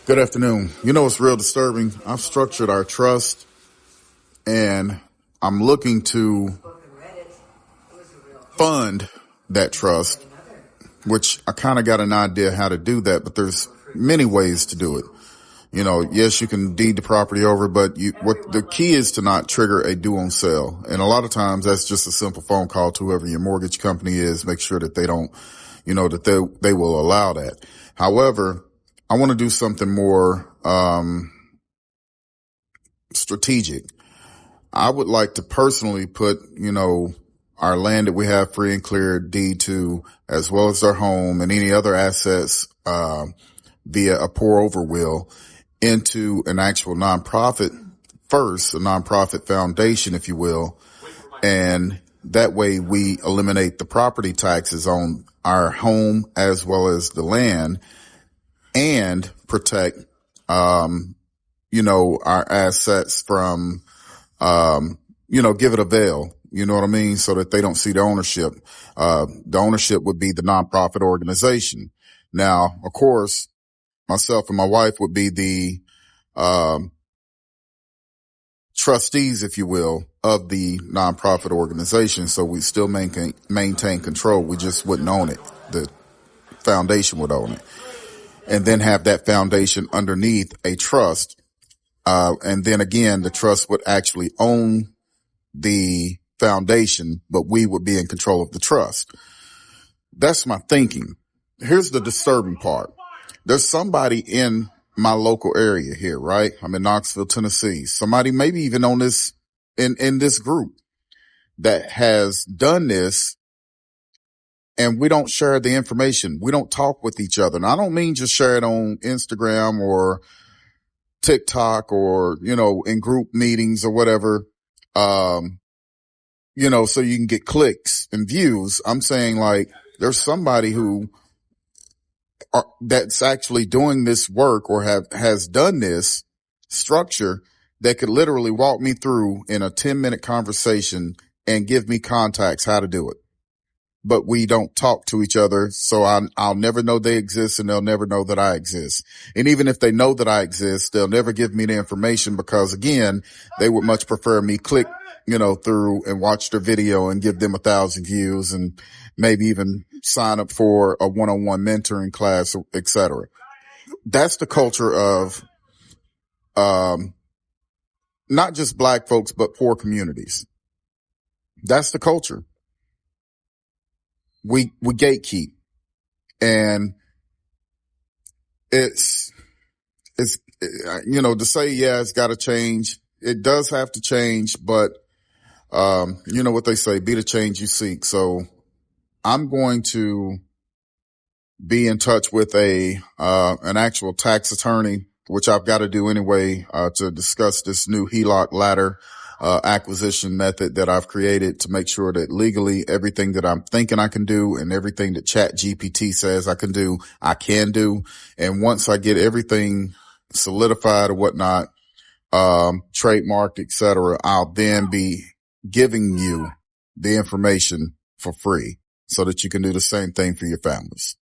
Good afternoon. You know, it's real disturbing. I've structured our trust and I'm looking to fund that trust, which I kind of got an idea how to do that, but there's many ways to do it. You know, yes, you can deed the property over, but what the key is to not trigger a due on sale. And a lot of times that's just a simple phone call to whoever your mortgage company is, make sure that they don't, that they will allow that. However, I want to do something more, strategic. I would like to personally put, our land that we have free and clear deed to, as well as our home and any other assets, via a pour over will into an actual nonprofit first, a nonprofit foundation, if you will. And that way we eliminate the property taxes on our home as well as the land and protect, our assets from, give it a veil. You know what I mean? So that they don't see the ownership. The ownership would be the nonprofit organization. Now, of course, myself and my wife would be the, trustees, if you will, of the nonprofit organization. So we still maintain control. We just wouldn't own it. The foundation would own it. And then have that foundation underneath a trust. And then again, the trust would actually own the foundation, but we would be in control of the trust. That's my thinking. Here's the disturbing part. There's somebody in my local area here, right? I'm in Knoxville, Tennessee. Somebody maybe even on this, in this group that has done this, and we don't share the information. We don't talk with each other. And I don't mean just share it on Instagram or TikTok or, in group meetings or whatever. So you can get clicks and views. I'm saying like there's somebody that's actually doing this work or has done this structure that could literally walk me through in a 10-minute conversation and give me contacts how to do it. But we don't talk to each other. So I'll never know they exist and they'll never know that I exist. And even if they know that I exist, they'll never give me the information because again, they would much prefer me click, through and watch their video and give them 1,000 views and maybe even sign up for a one-on-one mentoring class, etc. That's the culture of, not just black folks, but poor communities. That's the culture. We gatekeep, and it's, to say, yeah, it's got to change. It does have to change, but, you know what they say, be the change you seek. So I'm going to be in touch with an actual tax attorney, which I've got to do anyway, to discuss this new HELOC ladder acquisition method that I've created to make sure that legally everything that I'm thinking I can do and everything that ChatGPT says I can do, I can do. And once I get everything solidified or whatnot, trademarked, etc., I'll then be giving you the information for free so that you can do the same thing for your families.